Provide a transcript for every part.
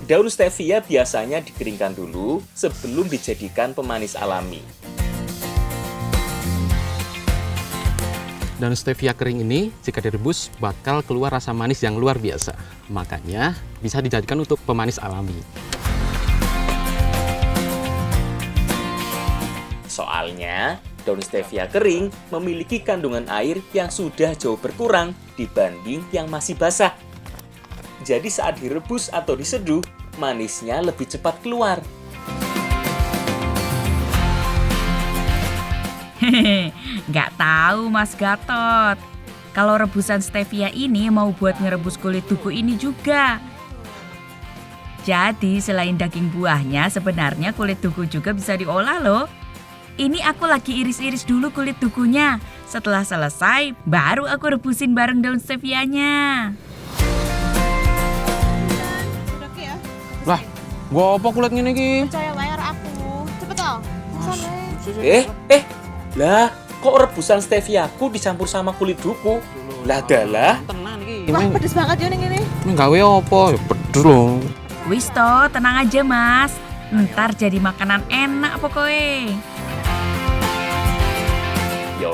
Daun stevia biasanya dikeringkan dulu sebelum dijadikan pemanis alami. Daun stevia kering ini jika direbus bakal keluar rasa manis yang luar biasa. Makanya bisa dijadikan untuk pemanis alami. Soalnya, daun stevia kering memiliki kandungan air yang sudah jauh berkurang dibanding yang masih basah. Jadi saat direbus atau diseduh, manisnya lebih cepat keluar. Hehehe, nggak tahu Mas Gatot. Kalau rebusan stevia ini mau buat ngerebus kulit duku ini juga. Jadi selain daging buahnya, sebenarnya kulit duku juga bisa diolah loh. Ini aku lagi iris-iris dulu kulit dukunya. Setelah selesai, baru aku rebusin bareng daun stevianya. Lah, gua apa kulit ngene iki? Percaya layar aku. Cepet toh. Lah, kok rebusan steviaku dicampur sama kulit duku? Lah dalah. Tenan iki. Wah, pedes banget ya ning ini. Ini gawe apa? Ya pedes loh. Wis toh, tenang aja Mas. Ntar jadi makanan enak pokoknya. Ya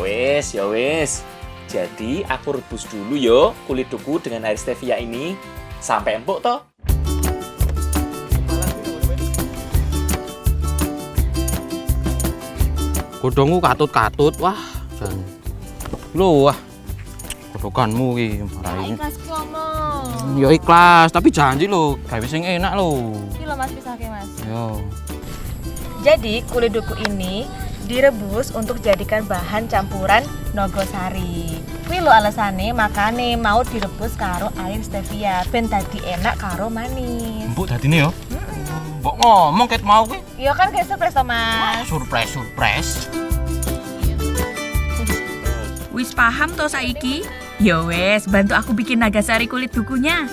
wes. Jadi aku rebus dulu yo kulit duku dengan air stevia ini sampai empuk toh. Godhongku katut-katut. Wah, jan. Loh, wah. Godhoganmu iki marahi. Ikhlas ki ngomong. Ya ikhlas, tapi janji lho, gawe sing enak lho. Iki lho Mas pisahke Mas. Yo. Jadi kulit duku ini direbus untuk jadikan bahan campuran nogosari. Kuwi lho alasane makane mau direbus karo air stevia ben dadi enak karo manis. Empuk dadine yo. Mbok ngomong ket mau ki. Iya kan kayak surprise toh Mas. Surprise. Wis paham toh saiki? Ya wes, bantu aku bikin nagasari kulit dukunya.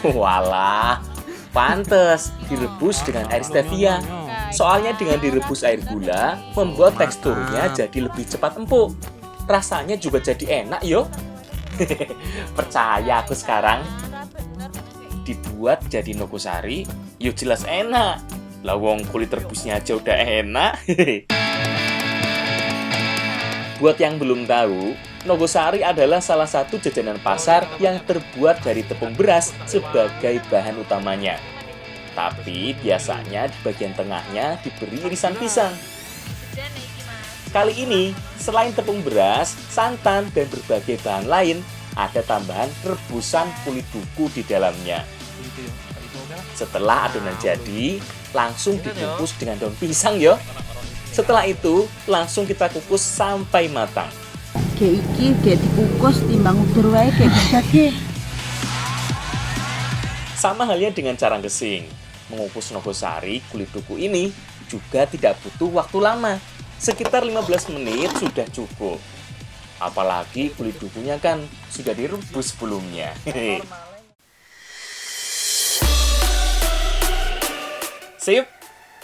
Walah, pantes direbus dengan air stevia. Soalnya dengan direbus air gula, membuat teksturnya jadi lebih cepat empuk. Rasanya juga jadi enak yo. Percaya aku sekarang. Dibuat jadi nogosari, yo jelas enak. Lah wong kulit rebusnya aja udah enak. Buat yang belum tahu, nogosari adalah salah satu jajanan pasar yang terbuat dari tepung beras sebagai bahan utamanya. Tapi biasanya di bagian tengahnya diberi irisan pisang. Kali ini, selain tepung beras, santan, dan berbagai bahan lain, ada tambahan rebusan kulit duku di dalamnya. Setelah adonan jadi, langsung dikukus dengan daun pisang yo. Setelah itu, langsung kita kukus sampai matang. Kayak iki kayak dikukus timbang udur wae kayak bisa ge. Sama halnya dengan cara gesing. Mengukus nogosari kulit duku ini juga tidak butuh waktu lama. Sekitar 15 menit sudah cukup. Apalagi kulit dukunya kan sudah direbus sebelumnya. Sip,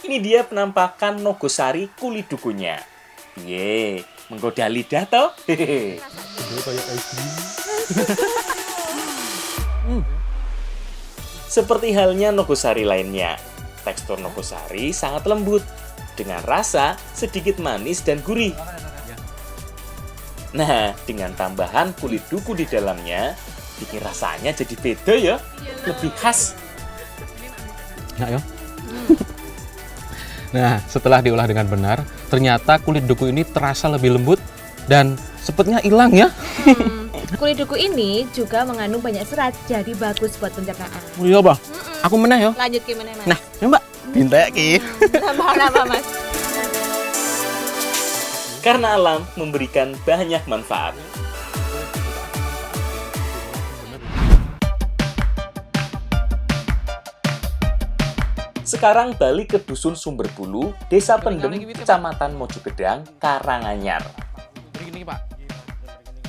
ini dia penampakan nogosari kulit dukunya. Ye, menggoda lidah toh. Seperti halnya nogosari lainnya, tekstur nogosari sangat lembut, dengan rasa sedikit manis dan gurih. Nah, dengan tambahan kulit duku di dalamnya, bikin rasanya jadi beda ya, lebih khas. Enak yo. Nah, setelah diolah dengan benar, ternyata kulit duku ini terasa lebih lembut dan sepetnya hilang ya. Kulit duku ini juga mengandung banyak serat, jadi bagus buat pencernaan. Oh iya, Bah. Aku meneh yo. Lanjut gimana Mas? Nah, coba bintek ki. Tambahan apa Mas? Karena alam memberikan banyak manfaat. Sekarang balik ke Dusun Sumberbulu, Desa Pendem, Kecamatan Mojogedang, Karanganyar.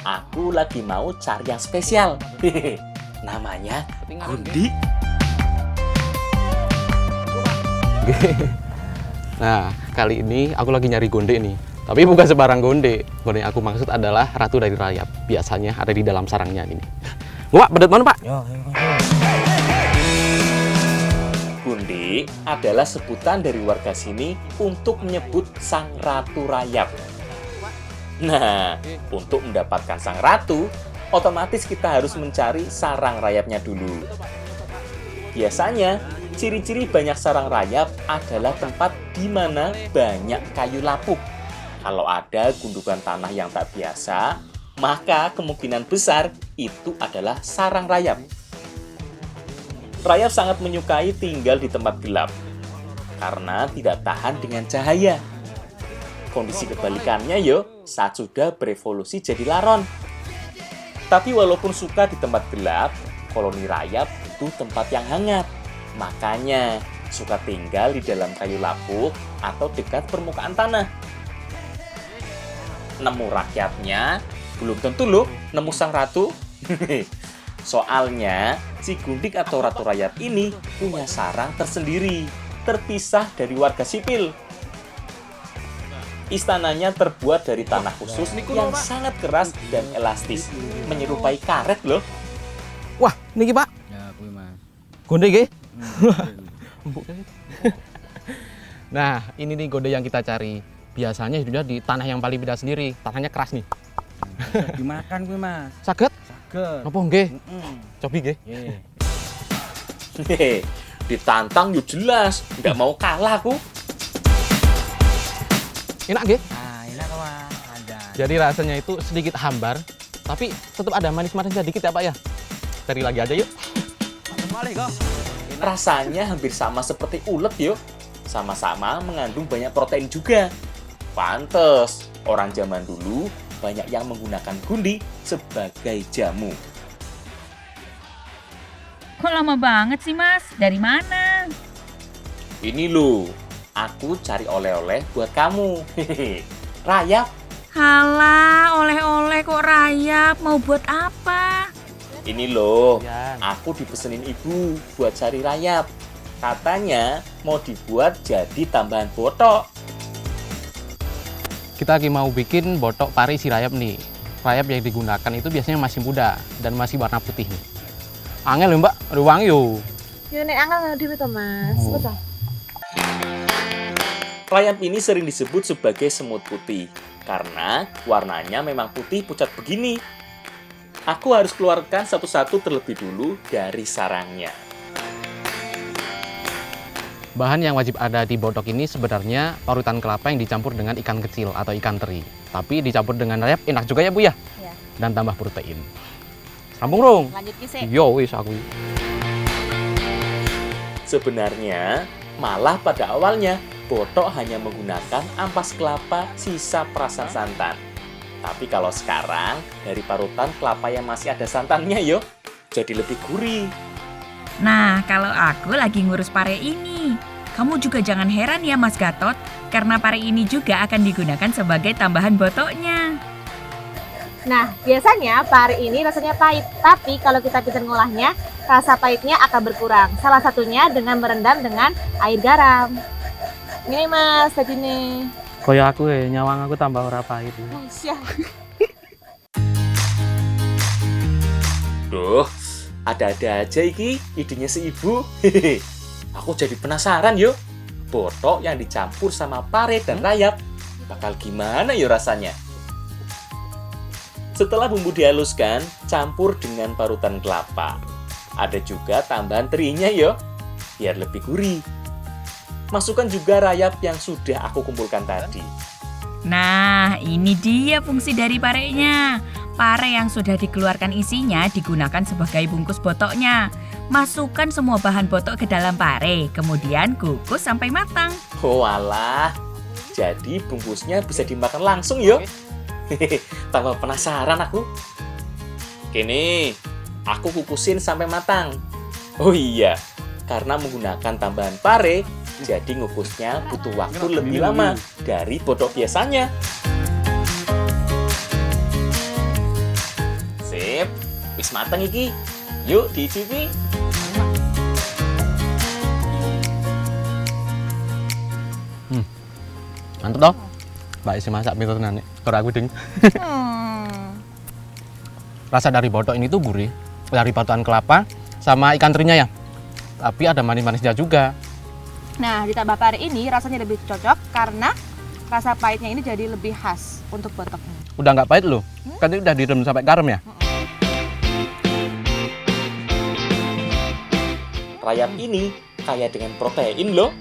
Aku lagi mau cari yang spesial. Namanya Gundi. Nah, kali ini aku lagi nyari gondek nih. Tapi bukan sebarang gonde. Gonde yang aku maksud adalah ratu dari rayap. Biasanya ada di dalam sarangnya ini. Pak, bedet mana, Pak? Gunde adalah sebutan dari warga sini untuk menyebut sang ratu rayap. Nah, untuk mendapatkan sang ratu, otomatis kita harus mencari sarang rayapnya dulu. Biasanya, ciri-ciri banyak sarang rayap adalah tempat di mana banyak kayu lapuk. Kalau ada gundukan tanah yang tak biasa, maka kemungkinan besar itu adalah sarang rayap. Rayap sangat menyukai tinggal di tempat gelap karena tidak tahan dengan cahaya. Kondisi kebalikannya saat sudah berevolusi jadi laron. Tapi walaupun suka di tempat gelap, koloni rayap butuh tempat yang hangat. Makanya suka tinggal di dalam kayu lapuk atau dekat permukaan tanah. Nemu rakyatnya belum tentu loh nemu sang ratu. Soalnya si Gundik atau ratu rayap ini punya sarang tersendiri, terpisah dari warga sipil. Istananya terbuat dari tanah khusus yang sangat keras dan elastis, menyerupai karet loh. Wah, niki Pak. Ya, kuwi Mas. Gonde nggih. Nah, ini nih gonde yang kita cari. Biasanya hidupnya di tanah yang paling beda sendiri. Tanahnya keras nih. Bisa dimakan kuwi Mas. Saged? Saged. Napa nggih? Heeh. Cobi nggih. Nggih. Hehe, ditantang jelas, nggak mau kalah aku. Enak nggih? Ah, enak kok Mas. Ada. Jadi rasanya itu sedikit hambar, tapi tetap ada manis-manisnya dikit ya Pak ya. Cari lagi aja yuk. Malih kok. Rasanya hampir sama seperti ulet sama-sama mengandung banyak protein juga. Pantes, orang zaman dulu banyak yang menggunakan gundi sebagai jamu. Kok lama banget sih Mas? Dari mana? Ini loh, aku cari oleh-oleh buat kamu. Hehehe, rayap. Halah, oleh-oleh kok rayap. Mau buat apa? Ini loh, Yan. aku dipesenin ibu buat cari rayap. Katanya mau dibuat jadi tambahan botok. Kita lagi mau bikin botok pari si rayap nih. Rayap yang digunakan itu biasanya masih muda dan masih warna putih nih. Angel ya Mbak, aduh wangi yo. Yo nek angel dhewe to, Mas. Oh. Betul. Rayap ini sering disebut sebagai semut putih karena warnanya memang putih pucat begini. Aku harus keluarkan satu-satu terlebih dulu dari sarangnya. Bahan yang wajib ada di botok ini sebenarnya parutan kelapa yang dicampur dengan ikan kecil atau ikan teri. Tapi dicampur dengan rayap enak juga ya Bu ya? Iya. Dan tambah protein. Rampung rong. Lanjut ki sik. Yo wis aku. Sebenarnya, malah pada awalnya, botok hanya menggunakan ampas kelapa sisa perasan santan. Tapi kalau sekarang, dari parutan kelapa yang masih ada santannya jadi lebih gurih. Nah, kalau aku lagi ngurus pare ini. Kamu juga jangan heran ya Mas Gatot, karena pare ini juga akan digunakan sebagai tambahan botoknya. Nah, biasanya pari ini rasanya pahit, tapi kalau kita pintar ngolahnya, rasa pahitnya akan berkurang. Salah satunya dengan merendam dengan air garam. Ini Mas, tadi nih. Kaya aku nyawang aku tambah ora pahit. Duh, ada-ada aja iki idenya si ibu. Hehehe. Aku jadi penasaran botok yang dicampur sama pare dan rayap bakal gimana rasanya. Setelah bumbu dihaluskan, campur dengan parutan kelapa. Ada juga tambahan terinya biar lebih gurih. Masukkan juga rayap yang sudah aku kumpulkan tadi. Nah, ini dia fungsi dari parenya. Pare yang sudah dikeluarkan isinya digunakan sebagai bungkus botoknya. Masukkan semua bahan botok ke dalam pare, kemudian kukus sampai matang. Walah, jadi bungkusnya bisa dimakan langsung Hehehe, tambah penasaran aku. Kini, aku kukusin sampai matang. Oh iya, karena menggunakan tambahan pare, jadi ngukusnya butuh waktu lebih lama dari botok biasanya. Sip, wis mateng iki. Yuk diicipi. Mantap toh? Mbak isi masak pinter tenan nek. Ora aku ding. Hmm. Rasa dari botok ini tuh gurih, dari parutan kelapa sama ikan terinya ya. Tapi ada manis-manisnya juga. Nah, ditambah pare ini rasanya lebih cocok karena rasa pahitnya ini jadi lebih khas untuk botoknya. Udah nggak pahit loh. Kan ini udah direm sampai garam ya. Rayap ini kaya dengan protein loh.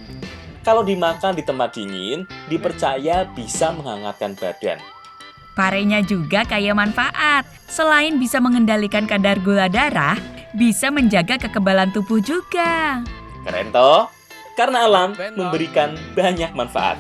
Kalau dimakan di tempat dingin, dipercaya bisa menghangatkan badan. Parenya juga kaya manfaat. Selain bisa mengendalikan kadar gula darah, bisa menjaga kekebalan tubuh juga. Keren toh? Karena alam memberikan banyak manfaat.